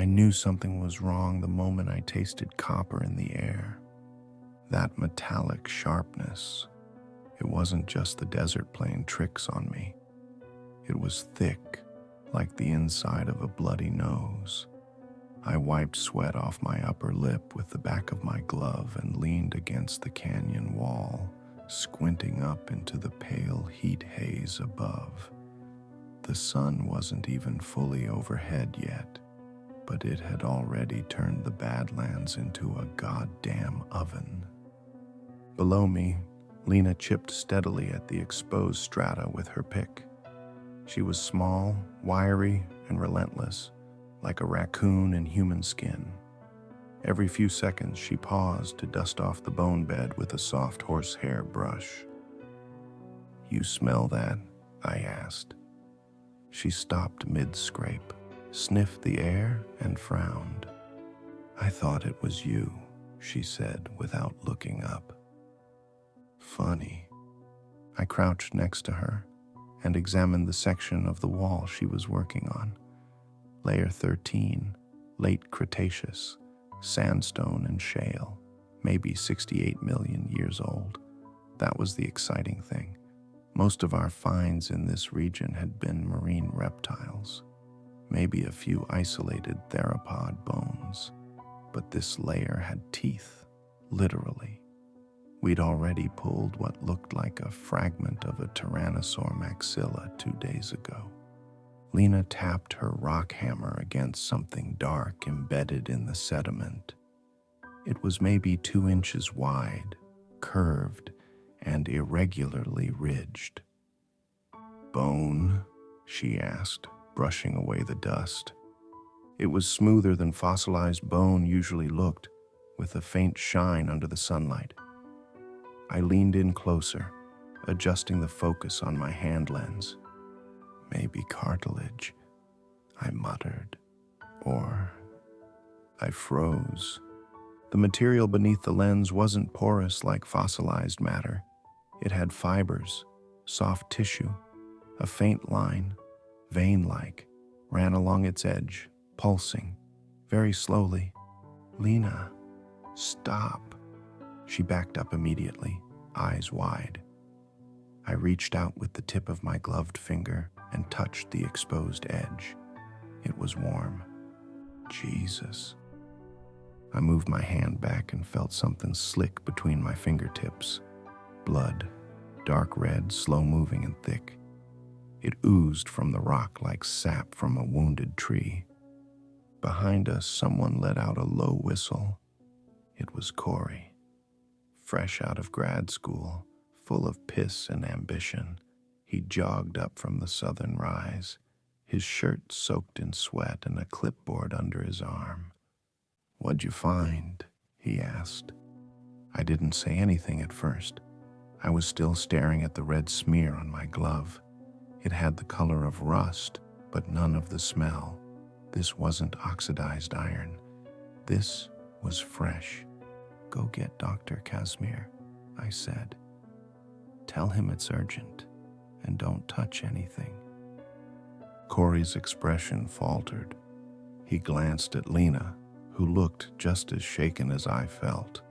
I knew something was wrong the moment I tasted copper in the air. That metallic sharpness. It wasn't just the desert playing tricks on me. It was thick, like the inside of a bloody nose. I wiped sweat off my upper lip with the back of my glove and leaned against the canyon wall, squinting up into the pale heat haze above. The sun wasn't even fully overhead yet, but it had already turned the Badlands into a goddamn oven. Below me, Lena chipped steadily at the exposed strata with her pick. She was small, wiry, and relentless, like a raccoon in human skin. Every few seconds, she paused to dust off the bone bed with a soft horsehair brush. "You smell that?" I asked. She stopped mid-scrape, sniffed the air, and frowned. "I thought it was you," she said without looking up. Funny. I crouched next to her and examined the section of the wall she was working on. Layer 13, late Cretaceous, sandstone and shale, maybe 68 million years old. That was the exciting thing. Most of our finds in this region had been marine reptiles, maybe a few isolated theropod bones, but this layer had teeth, literally. We'd already pulled what looked like a fragment of a tyrannosaur maxilla 2 days ago. Lena tapped her rock hammer against something dark embedded in the sediment. It was maybe 2 inches wide, curved, and irregularly ridged. "Bone?" she asked, brushing away the dust. It was smoother than fossilized bone usually looked, with a faint shine under the sunlight. I leaned in closer, adjusting the focus on my hand lens. "Maybe cartilage," I muttered. Or I froze. The material beneath the lens wasn't porous like fossilized matter. It had fibers, soft tissue, a faint line, vein-like, ran along its edge, pulsing, very slowly. "Lena, stop." She backed up immediately, eyes wide. I reached out with the tip of my gloved finger and touched the exposed edge. It was warm. Jesus. I moved my hand back and felt something slick between my fingertips. Blood, dark red, slow-moving and thick. It oozed from the rock like sap from a wounded tree. Behind us, someone let out a low whistle. It was Corey, fresh out of grad school, full of piss and ambition. He jogged up from the southern rise, his shirt soaked in sweat and a clipboard under his arm. "What'd you find?" he asked. I didn't say anything at first. I was still staring at the red smear on my glove. It had the color of rust, but none of the smell. This wasn't oxidized iron. This was fresh. "Go get Dr. Casimir," I said. "Tell him it's urgent, and don't touch anything." Corey's expression faltered. He glanced at Lena, who looked just as shaken as I felt,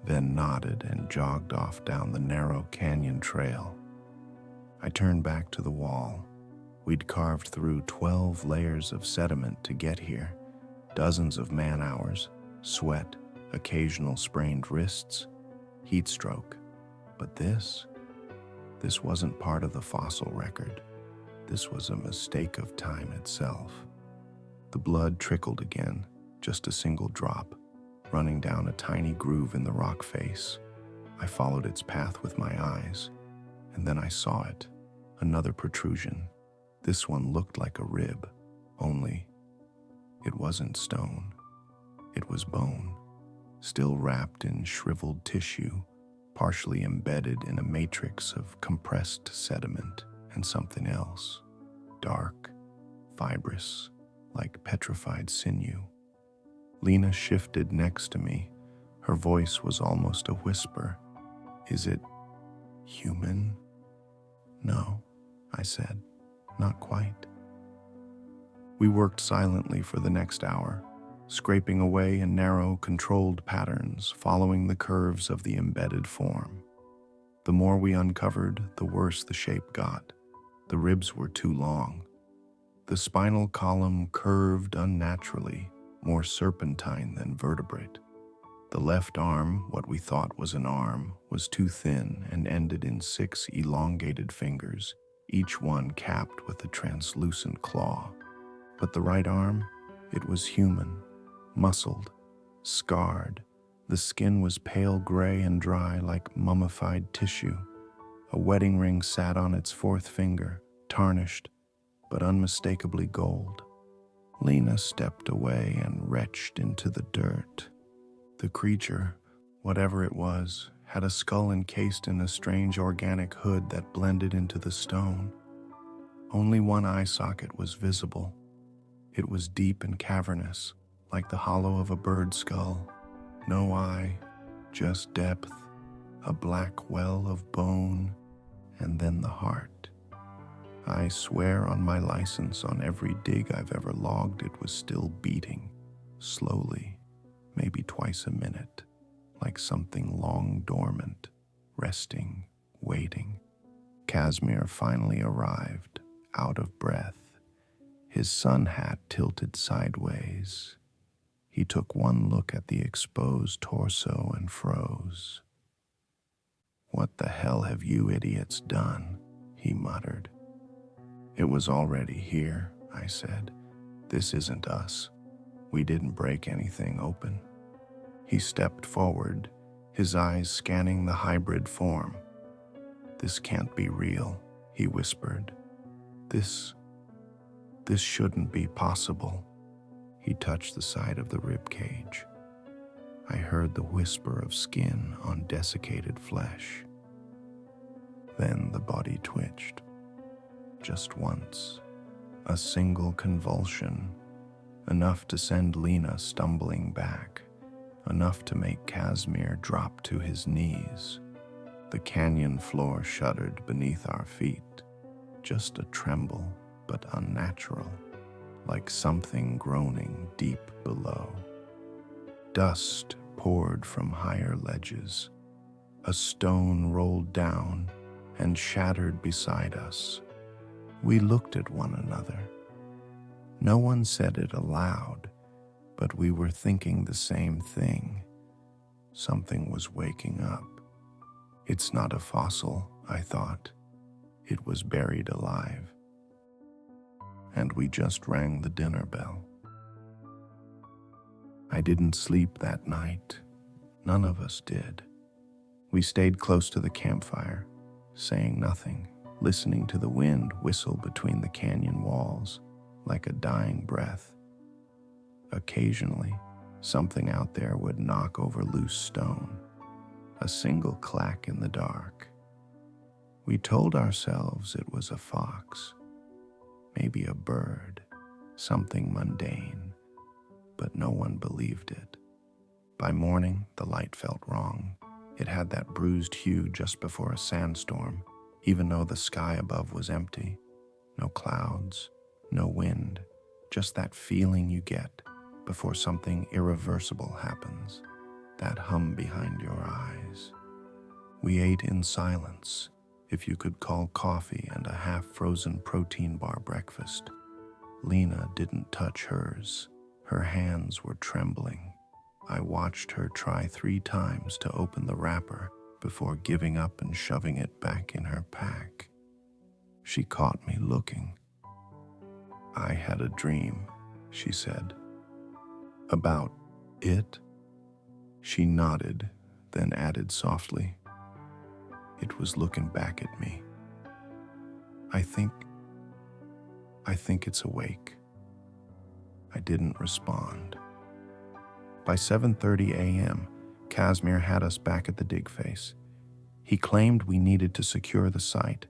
then nodded and jogged off down the narrow canyon trail. I turned back to the wall. We'd carved through 12 layers of sediment to get here, dozens of man-hours, sweat, occasional sprained wrists, heat stroke. But this wasn't part of the fossil record. This was a mistake of time itself. The blood trickled again, just a single drop, running down a tiny groove in the rock face. I followed its path with my eyes, and then I saw it, another protrusion. This one looked like a rib, only it wasn't stone. It was bone, still wrapped in shriveled tissue, partially embedded in a matrix of compressed sediment and something else, dark, fibrous, like petrified sinew. Lena shifted next to me. Her voice was almost a whisper. "Is it human?" "No," I said, "not quite." We worked silently for the next hour, scraping away in narrow, controlled patterns, following the curves of the embedded form. The more we uncovered, the worse the shape got. The ribs were too long. The spinal column curved unnaturally, more serpentine than vertebrate. The left arm, what we thought was an arm, was too thin and ended in 6 elongated fingers, each one capped with a translucent claw. But the right arm, it was human, muscled, scarred. The skin was pale gray and dry like mummified tissue. A wedding ring sat on its 4th finger, tarnished, but unmistakably gold. Lena stepped away and retched into the dirt. The creature, whatever it was, had a skull encased in a strange organic hood that blended into the stone. Only one eye socket was visible. It was deep and cavernous, like the hollow of a bird skull. No eye, just depth, a black well of bone, and then the heart. I swear on my license, on every dig I've ever logged, it was still beating, slowly, maybe twice a minute, like something long dormant, resting, waiting. Casimir finally arrived, out of breath, his sun hat tilted sideways. He took one look at the exposed torso and froze. "What the hell have you idiots done?" he muttered. "It was already here," I said. "This isn't us. We didn't break anything open." He stepped forward, his eyes scanning the hybrid form. "This can't be real," he whispered. This shouldn't be possible." He touched the side of the rib cage. I heard the whisper of skin on desiccated flesh. Then the body twitched. Just once. A single convulsion. Enough to send Lena stumbling back. Enough to make Casimir drop to his knees. The canyon floor shuddered beneath our feet. Just a tremble, but unnatural. Like something groaning deep below. Dust poured from higher ledges. A stone rolled down and shattered beside us. We looked at one another. No one said it aloud, but we were thinking the same thing. Something was waking up. It's not a fossil, I thought. It was buried alive. And we just rang the dinner bell. I didn't sleep that night. None of us did. We stayed close to the campfire, saying nothing, listening to the wind whistle between the canyon walls like a dying breath. Occasionally, something out there would knock over loose stone, a single clack in the dark. We told ourselves it was a fox, maybe a bird, something mundane, but no one believed it. By morning, the light felt wrong. It had that bruised hue just before a sandstorm, even though the sky above was empty. No clouds, no wind, just that feeling you get before something irreversible happens, that hum behind your eyes. We ate in silence, if you could call coffee and a half-frozen protein bar breakfast. Lena didn't touch hers. Her hands were trembling. I watched her try 3 times to open the wrapper before giving up and shoving it back in her pack. She caught me looking. "I had a dream," she said. "About it?" She nodded, then added softly, "It was looking back at me. I think it's awake." I didn't respond. By 7:30 a.m., Casimir had us back at the dig face. He claimed we needed to secure the site,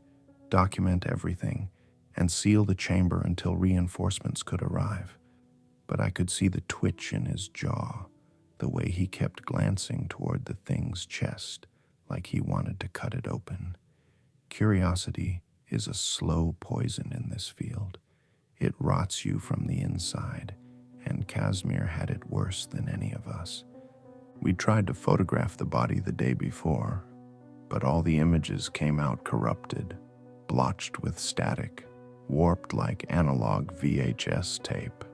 document everything, and seal the chamber until reinforcements could arrive. But I could see the twitch in his jaw, the way he kept glancing toward the thing's chest, like he wanted to cut it open. Curiosity is a slow poison in this field. It rots you from the inside, and Casimir had it worse than any of us. We tried to photograph the body the day before, but all the images came out corrupted, blotched with static, warped like analog VHS tape.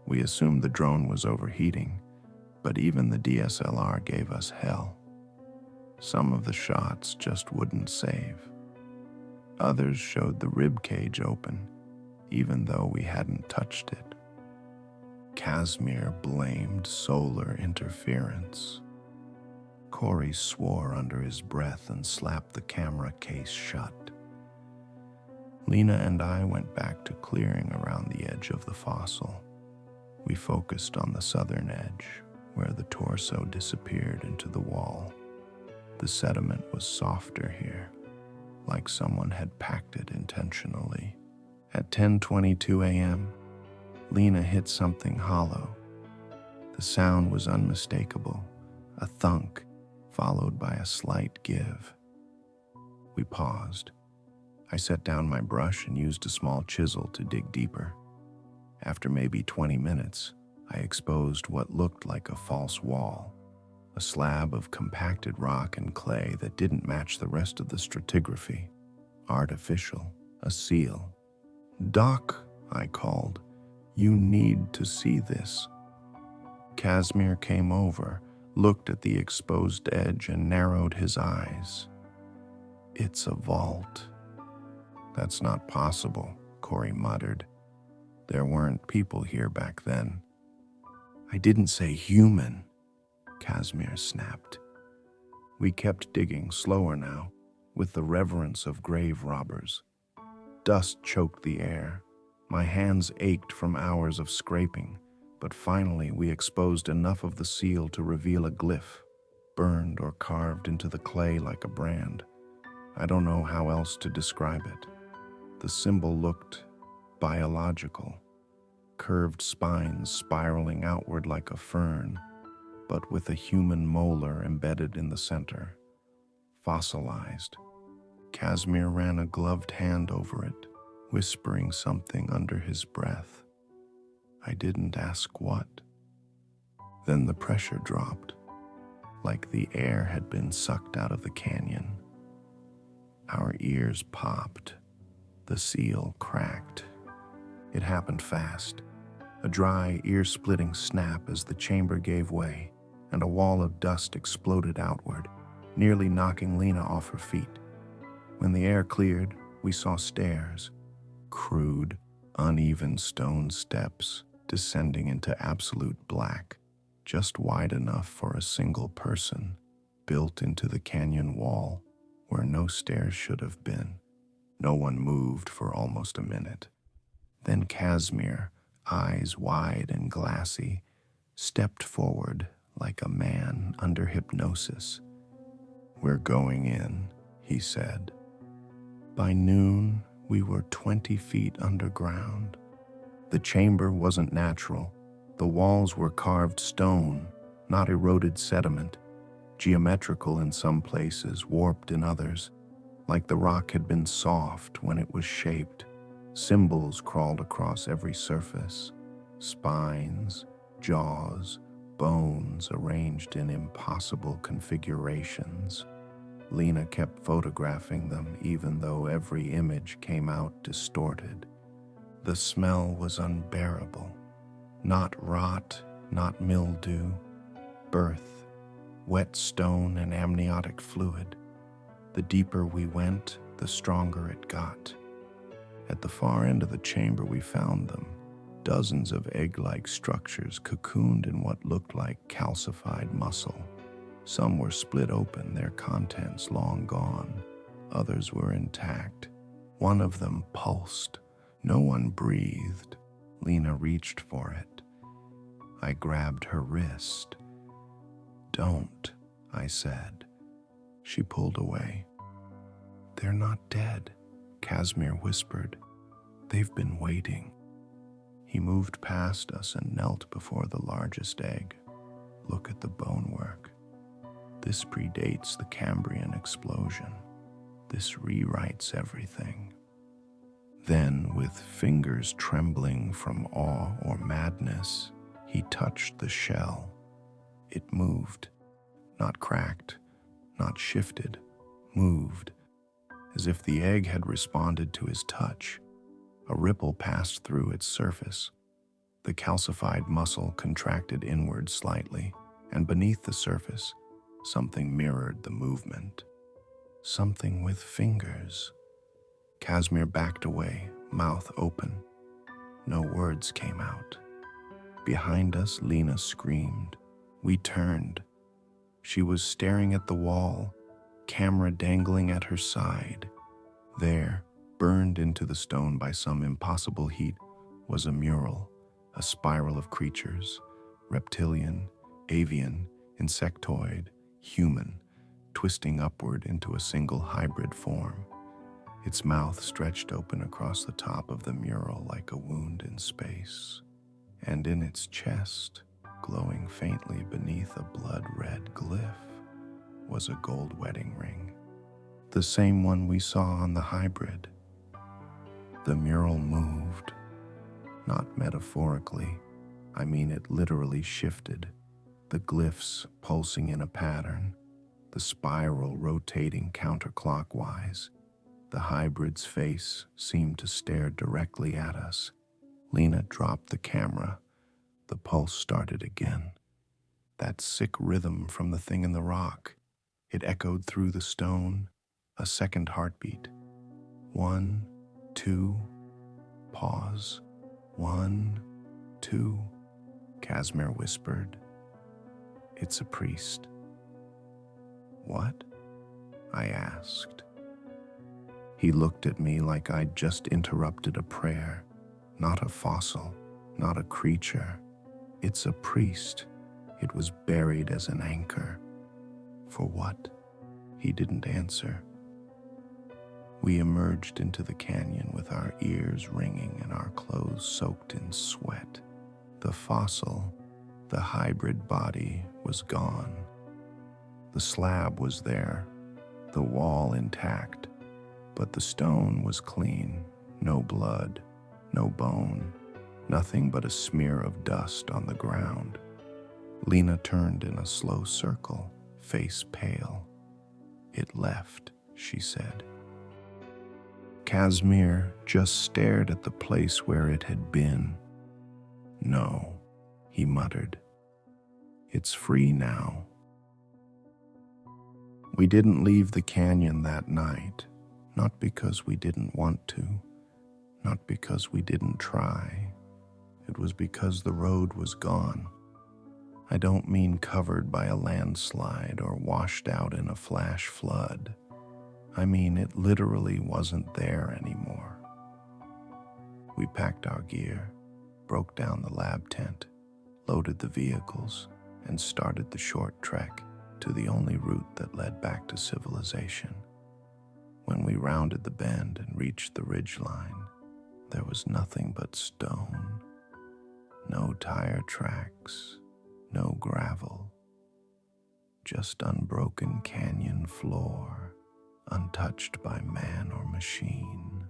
We assumed the drone was overheating, but even the DSLR gave us hell. Some of the shots just wouldn't save. Others showed the rib cage open, even though we hadn't touched it. Casimir blamed solar interference. Corey swore under his breath and slapped the camera case shut. Lena and I went back to clearing around the edge of the fossil. We focused on the southern edge, where the torso disappeared into the wall. The sediment was softer here, like someone had packed it intentionally. At 10:22 a.m., Lena hit something hollow. The sound was unmistakable, a thunk, followed by a slight give. We paused. I set down my brush and used a small chisel to dig deeper. After maybe 20 minutes, I exposed what looked like a false wall, a slab of compacted rock and clay that didn't match the rest of the stratigraphy. Artificial, a seal. "Doc," I called, "you need to see this." Casimir came over, looked at the exposed edge and narrowed his eyes. "It's a vault." "That's not possible," Corey muttered. "There weren't people here back then." "I didn't say human," Casimir snapped. We kept digging, slower now, with the reverence of grave robbers. Dust choked the air. My hands ached from hours of scraping, but finally we exposed enough of the seal to reveal a glyph, burned or carved into the clay like a brand. I don't know how else to describe it. The symbol looked biological, curved spines spiraling outward like a fern, but with a human molar embedded in the center. Fossilized. Casimir ran a gloved hand over it, whispering something under his breath. I didn't ask what. Then the pressure dropped, like the air had been sucked out of the canyon. Our ears popped. The seal cracked. It happened fast. A dry, ear-splitting snap as the chamber gave way, and a wall of dust exploded outward, nearly knocking Lena off her feet. When the air cleared, we saw stairs, crude, uneven stone steps descending into absolute black, just wide enough for a single person, built into the canyon wall where no stairs should have been. No one moved for almost a minute. Then Casimir, eyes wide and glassy, stepped forward like a man under hypnosis. "We're going in," he said. By noon, we were 20 feet underground. The chamber wasn't natural. The walls were carved stone, not eroded sediment, geometrical in some places, warped in others, like the rock had been soft when it was shaped. Symbols crawled across every surface. Spines, jaws, bones arranged in impossible configurations. Lena kept photographing them even though every image came out distorted. The smell was unbearable. Not rot, not mildew. Birth, wet stone and amniotic fluid. The deeper we went, the stronger it got. At the far end of the chamber we found them. Dozens of egg-like structures cocooned in what looked like calcified muscle. Some were split open, their contents long gone. Others were intact. One of them pulsed. No one breathed. Lena reached for it. I grabbed her wrist. "Don't," I said. She pulled away. "They're not dead," Casimir whispered. "They've been waiting." He moved past us and knelt before the largest egg. "Look at the bonework. This predates the Cambrian explosion. This rewrites everything." Then, with fingers trembling from awe or madness, he touched the shell. It moved, not cracked, not shifted, moved, as if the egg had responded to his touch. A ripple passed through its surface. The calcified muscle contracted inward slightly, and beneath the surface, something mirrored the movement. Something with fingers. Casimir backed away, mouth open. No words came out. Behind us, Lena screamed. We turned. She was staring at the wall, camera dangling at her side. There, burned into the stone by some impossible heat, was a mural, a spiral of creatures, reptilian, avian, insectoid, human, twisting upward into a single hybrid form. Its mouth stretched open across the top of the mural like a wound in space, and in its chest, glowing faintly beneath a blood-red glyph, was a gold wedding ring, the same one we saw on the hybrid. The mural moved, not metaphorically, I mean it literally shifted, the glyphs pulsing in a pattern, the spiral rotating counterclockwise. The hybrid's face seemed to stare directly at us. Lena dropped the camera. The pulse started again. That sick rhythm from the thing in the rock. It echoed through the stone, a second heartbeat. 1, 2, pause. 1, 2, Casimir whispered. It's a priest. What? I asked. He looked at me like I'd just interrupted a prayer. Not a fossil, not a creature. It's a priest. It was buried as an anchor. For what? He didn't answer. We emerged into the canyon with our ears ringing and our clothes soaked in sweat. The fossil, the hybrid body, was gone. The slab was there, the wall intact, but the stone was clean, no blood, no bone, nothing but a smear of dust on the ground. Lena turned in a slow circle, face pale. It left, she said. Casimir just stared at the place where it had been. No, he muttered. It's free now. We didn't leave the canyon that night. Not because we didn't want to, not because we didn't try. It was because the road was gone. I don't mean covered by a landslide or washed out in a flash flood. I mean it literally wasn't there anymore. We packed our gear, broke down the lab tent, loaded the vehicles, and started the short trek to the only route that led back to civilization. When we rounded the bend and reached the ridgeline, there was nothing but stone. No tire tracks, no gravel. Just unbroken canyon floor, untouched by man or machine.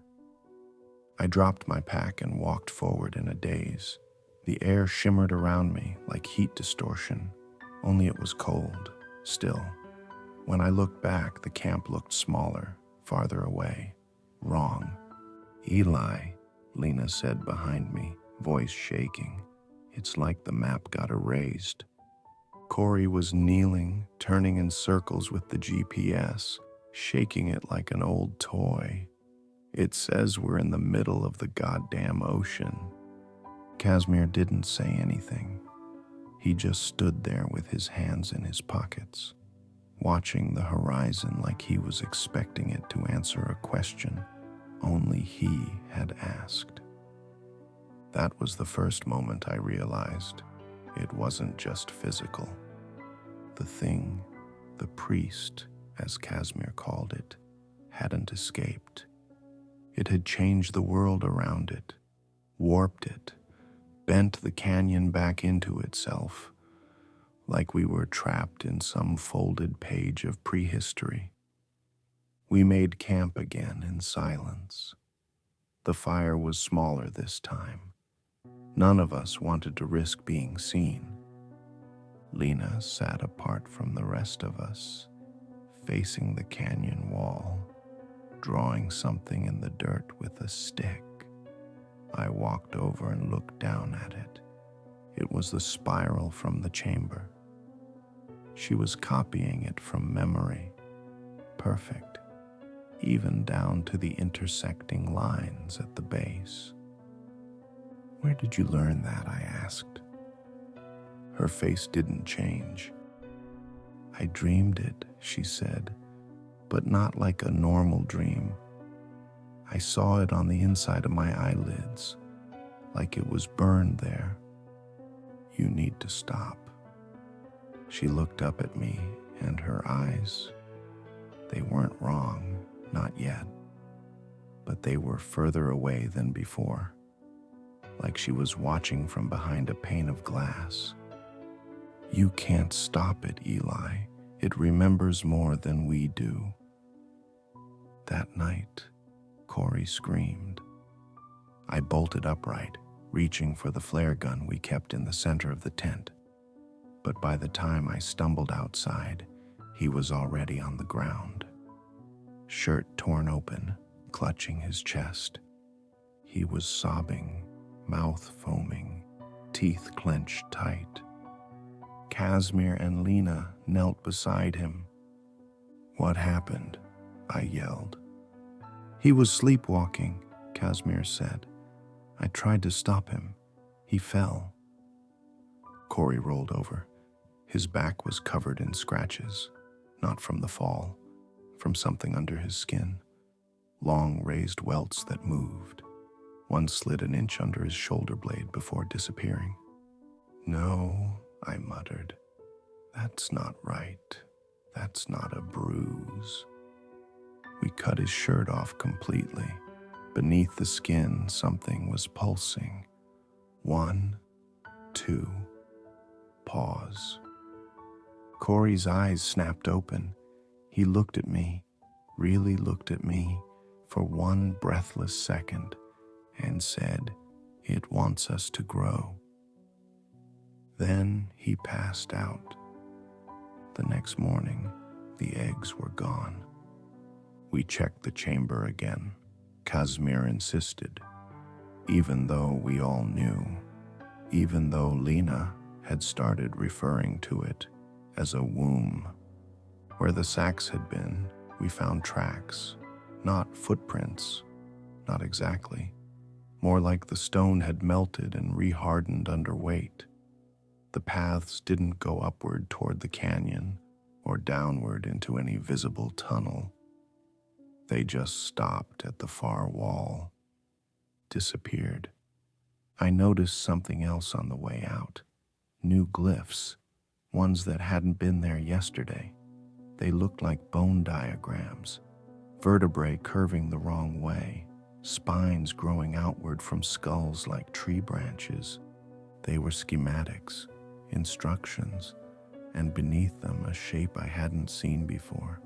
I dropped my pack and walked forward in a daze. The air shimmered around me like heat distortion, only it was cold, still. When I looked back, the camp looked smaller, farther away. Wrong. Eli, Lena said behind me, voice shaking. It's like the map got erased. Corey was kneeling, turning in circles with the GPS, shaking it like an old toy. It says we're in the middle of the goddamn ocean. Casimir didn't say anything. He just stood there with his hands in his pockets, watching the horizon like he was expecting it to answer a question only he had asked. That was the first moment I realized it wasn't just physical. The thing, the priest, as Casimir called it, hadn't escaped. It had changed the world around it, warped it, bent the canyon back into itself, like we were trapped in some folded page of prehistory. We made camp again in silence. The fire was smaller this time. None of us wanted to risk being seen. Lena sat apart from the rest of us, facing the canyon wall, drawing something in the dirt with a stick. I walked over and looked down at it. It was the spiral from the chamber. She was copying it from memory. Perfect, even down to the intersecting lines at the base. "Where did you learn that?" I asked. Her face didn't change. "I dreamed it," she said, "but not like a normal dream. I saw it on the inside of my eyelids, like it was burned there. You need to stop." She looked up at me, and her eyes, they weren't wrong, not yet, but they were further away than before, like she was watching from behind a pane of glass. "You can't stop it, Eli. It remembers more than we do." That night, Corey screamed. I bolted upright, reaching for the flare gun we kept in the center of the tent. But by the time I stumbled outside, he was already on the ground. Shirt torn open, clutching his chest. He was sobbing, mouth foaming, teeth clenched tight. Casimir and Lena knelt beside him. "What happened?" I yelled. "He was sleepwalking," Casimir said. "I tried to stop him. He fell." Corey rolled over. His back was covered in scratches, not from the fall, from something under his skin. Long raised welts that moved. One slid an inch under his shoulder blade before disappearing. "No," I muttered. "That's not right. That's not a bruise." We cut his shirt off completely. Beneath the skin, something was pulsing. 1, 2, pause. Corey's eyes snapped open. He looked at me, really looked at me, for one breathless second, and said, "It wants us to grow." Then he passed out. The next morning, the eggs were gone. We checked the chamber again. Casimir insisted, even though we all knew, even though Lena had started referring to it as a womb. Where the sacks had been, we found tracks, not footprints, not exactly. More like the stone had melted and rehardened under weight. The paths didn't go upward toward the canyon or downward into any visible tunnel. They just stopped at the far wall, disappeared. I noticed something else on the way out. New glyphs, ones that hadn't been there yesterday. They looked like bone diagrams, vertebrae curving the wrong way, spines growing outward from skulls like tree branches. They were schematics, instructions, and beneath them a shape I hadn't seen before.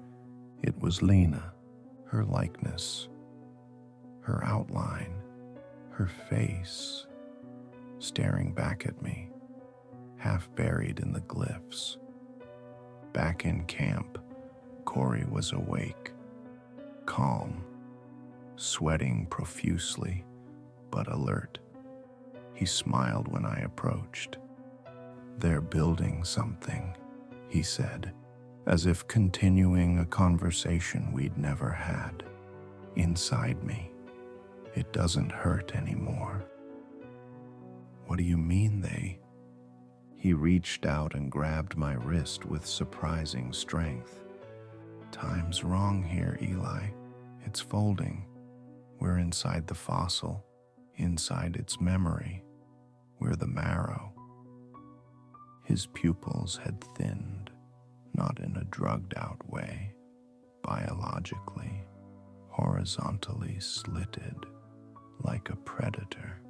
It was Lena, her likeness, her outline, her face, staring back at me, half buried in the glyphs. Back in camp, Corey was awake, calm, sweating profusely, but alert. He smiled when I approached. "They're building something," he said, as if continuing a conversation we'd never had. Inside me, it doesn't hurt anymore. "What do you mean they?" He reached out and grabbed my wrist with surprising strength. "Time's wrong here, Eli. It's folding. We're inside the fossil, inside its memory. We're the marrow." His pupils had thinned, not in a drugged-out way, biologically, horizontally slitted, like a predator.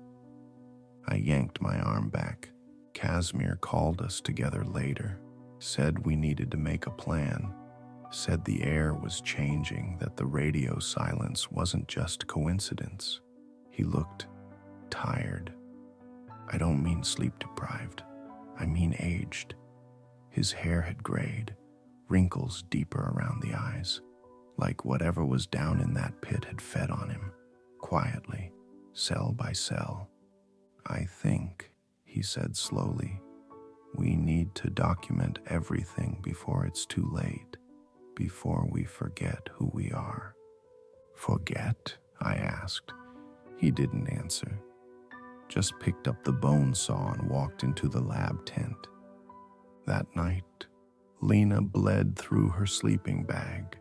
I yanked my arm back. Casimir called us together later, said we needed to make a plan, said the air was changing, that the radio silence wasn't just coincidence. He looked tired. I don't mean sleep-deprived. I mean aged. His hair had grayed, wrinkles deeper around the eyes, like whatever was down in that pit had fed on him, quietly, cell by cell. I think, he said slowly, we need to document everything before it's too late, before we forget who we are. Forget? I asked. He didn't answer, just picked up the bone saw and walked into the lab tent. That night, Lena bled through her sleeping bag.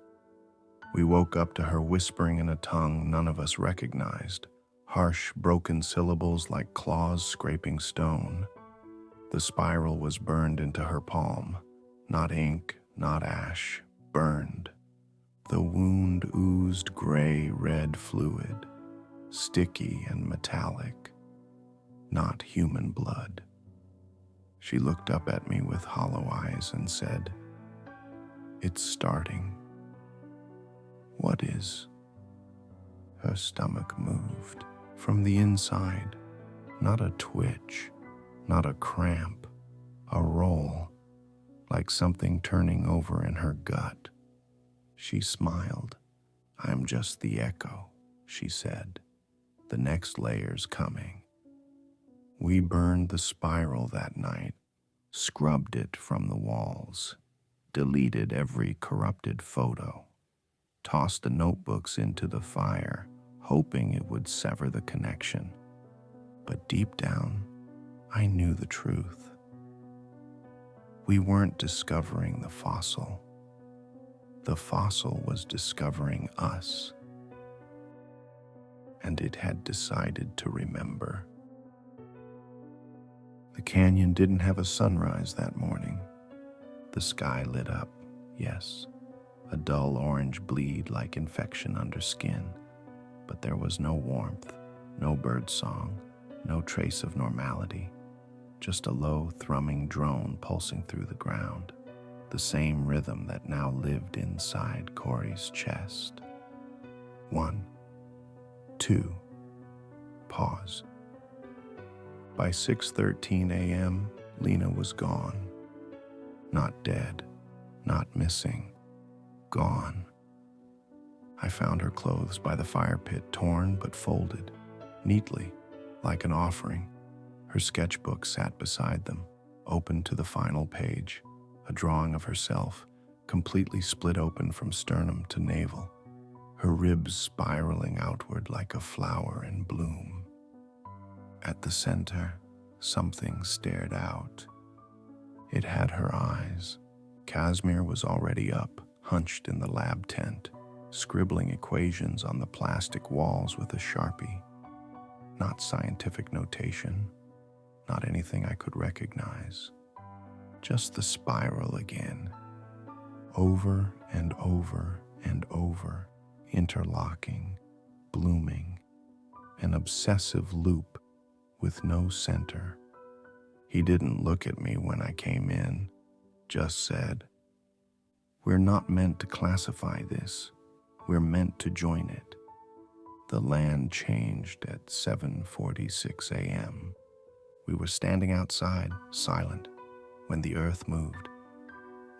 We woke up to her whispering in a tongue none of us recognized, harsh, broken syllables like claws scraping stone. The spiral was burned into her palm, not ink, not ash, burned. The wound oozed gray-red fluid, sticky and metallic, not human blood. She looked up at me with hollow eyes and said, "It's starting." "What is?" Her stomach moved from the inside, not a twitch, not a cramp, a roll, like something turning over in her gut. She smiled. "I'm just the echo," she said. "The next layer's coming." We burned the spiral that night, scrubbed it from the walls, deleted every corrupted photo, tossed the notebooks into the fire, hoping it would sever the connection. But deep down, I knew the truth. We weren't discovering the fossil. The fossil was discovering us. And it had decided to remember. The canyon didn't have a sunrise that morning. The sky lit up, yes, a dull orange bleed like infection under skin, but there was no warmth, no bird song, no trace of normality, just a low thrumming drone pulsing through the ground, the same rhythm that now lived inside Corey's chest. 1, 2, pause. By 6:13 a.m., Lena was gone. Not dead, not missing, gone. I found her clothes by the fire pit, torn but folded, neatly, like an offering. Her sketchbook sat beside them, open to the final page, a drawing of herself, completely split open from sternum to navel, her ribs spiraling outward like a flower in bloom. At the center, something stared out. It had her eyes. Casimir was already up, hunched in the lab tent, scribbling equations on the plastic walls with a Sharpie. Not scientific notation, not anything I could recognize. Just the spiral again, over and over and over, interlocking, blooming, an obsessive loop with no center. He didn't look at me when I came in, just said, "We're not meant to classify this. We're meant to join it." The land changed at 7:46 a.m. We were standing outside, silent, when the earth moved.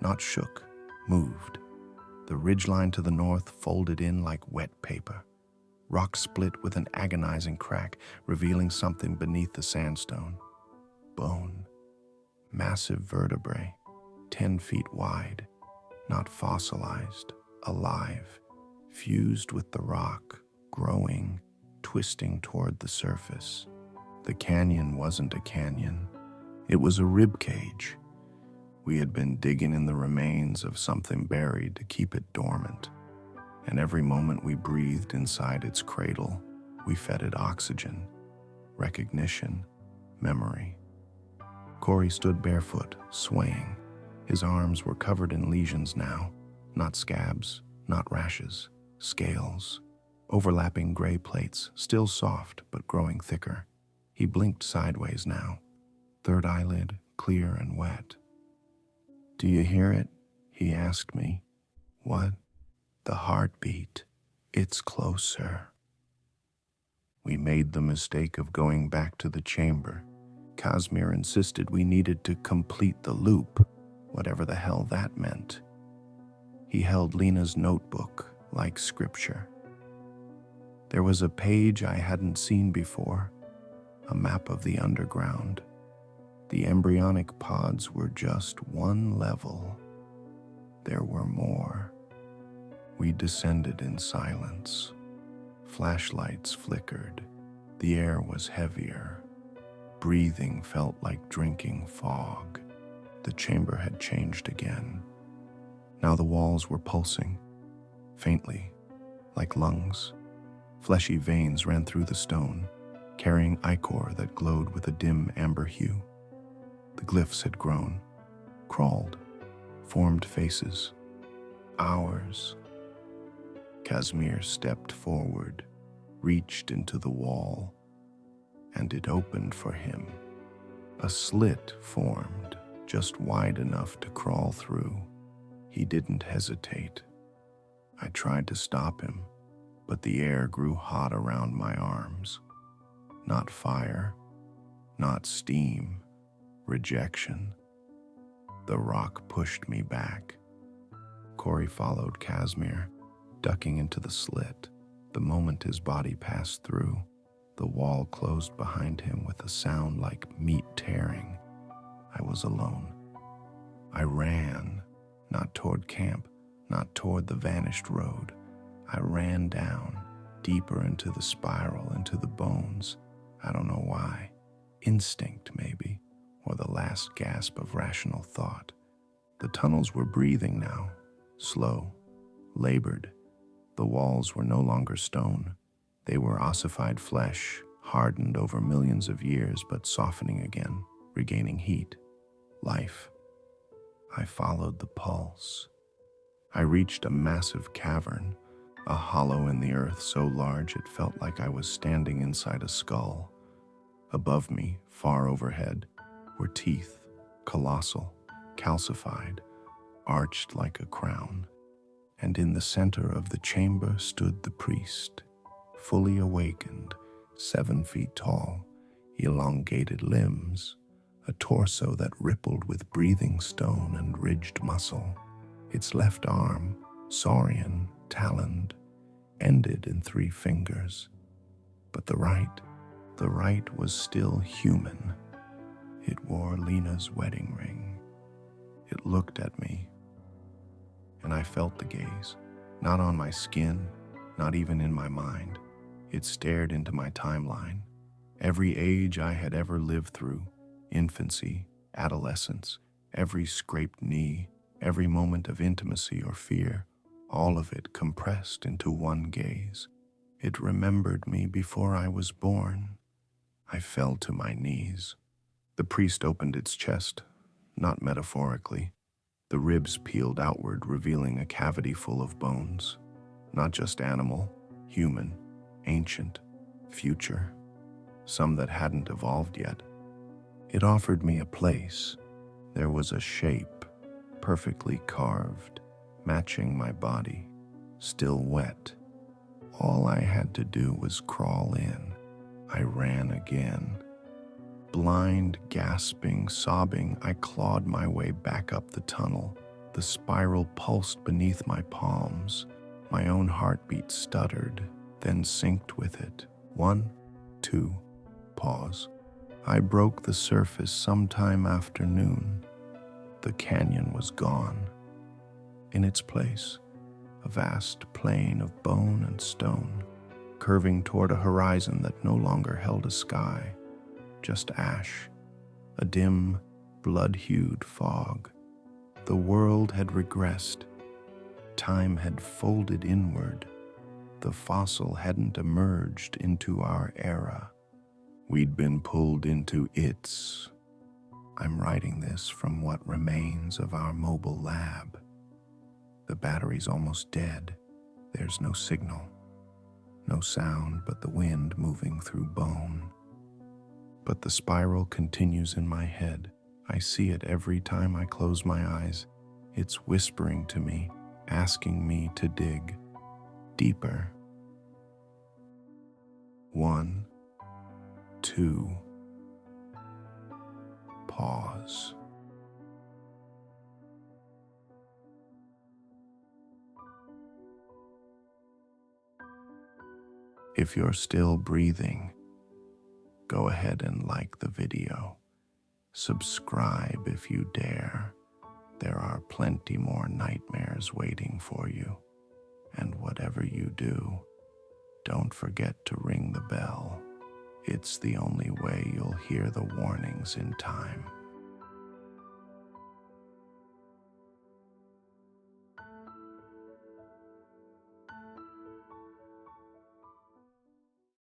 Not shook, moved. The ridgeline to the north folded in like wet paper. Rock split with an agonizing crack, revealing something beneath the sandstone. Bone. Massive vertebrae, 10 feet wide, not fossilized, alive, fused with the rock, growing, twisting toward the surface. The canyon wasn't a canyon. It was a rib cage. We had been digging in the remains of something buried to keep it dormant. And every moment we breathed inside its cradle, we fed it oxygen, recognition, memory. Corey stood barefoot, swaying. His arms were covered in lesions now, not scabs, not rashes, scales, overlapping gray plates, still soft but growing thicker. He blinked sideways now, third eyelid clear and wet. "Do you hear it?" he asked me. "What?" "The heartbeat. It's closer." We made the mistake of going back to the chamber. Casimir insisted we needed to complete the loop, whatever the hell that meant. He held Lena's notebook like scripture. There was a page I hadn't seen before, a map of the underground. The embryonic pods were just one level. There were more. We descended in silence. Flashlights flickered. The air was heavier. Breathing felt like drinking fog. The chamber had changed again. Now the walls were pulsing, faintly, like lungs. Fleshy veins ran through the stone, carrying ichor that glowed with a dim amber hue. The glyphs had grown, crawled, formed faces. Ours. Casimir stepped forward, reached into the wall, and it opened for him. A slit formed, just wide enough to crawl through. He didn't hesitate. I tried to stop him, but the air grew hot around my arms. Not fire, not steam, rejection. The rock pushed me back. Corey followed Casimir, ducking into the slit. The moment his body passed through, the wall closed behind him with a sound like meat tearing. I was alone. I ran, not toward camp, not toward the vanished road. I ran down, deeper into the spiral, into the bones. I don't know why. Instinct, maybe, or the last gasp of rational thought. The tunnels were breathing now, slow, labored. The walls were no longer stone. They were ossified flesh, hardened over millions of years, but softening again, regaining heat, life. I followed the pulse. I reached a massive cavern, a hollow in the earth so large it felt like I was standing inside a skull. Above me, far overhead, were teeth, colossal, calcified, arched like a crown. And in the center of the chamber stood the priest, fully awakened, 7 feet tall, elongated limbs, a torso that rippled with breathing stone and ridged muscle. Its left arm, saurian, taloned, ended in 3 fingers. But the right was still human. It wore Lena's wedding ring. It looked at me, and I felt the gaze, not on my skin, not even in my mind. It stared into my timeline, every age I had ever lived through, infancy, adolescence, every scraped knee, every moment of intimacy or fear, all of it compressed into one gaze. It remembered me before I was born. I fell to my knees. The priest opened its chest, not metaphorically. The ribs peeled outward, revealing a cavity full of bones. Not just animal, human, ancient, future, some that hadn't evolved yet. It offered me a place. There was a shape, perfectly carved, matching my body, still wet. All I had to do was crawl in. I ran again. Blind, gasping, sobbing, I clawed my way back up the tunnel. The spiral pulsed beneath my palms. My own heartbeat stuttered, then synced with it. 1, 2, pause. I broke the surface sometime after noon. The canyon was gone. In its place, a vast plain of bone and stone, curving toward a horizon that no longer held a sky. Just ash, a dim, blood-hued fog. The world had regressed. Time had folded inward. The fossil hadn't emerged into our era. We'd been pulled into its. I'm writing this from what remains of our mobile lab. The battery's almost dead. There's no signal. No sound but the wind moving through bone. But the spiral continues in my head. I see it every time I close my eyes. It's whispering to me, asking me to dig deeper. 1, 2, pause. If you're still breathing, go ahead and like the video. Subscribe if you dare. There are plenty more nightmares waiting for you. And whatever you do, don't forget to ring the bell. It's the only way you'll hear the warnings in time.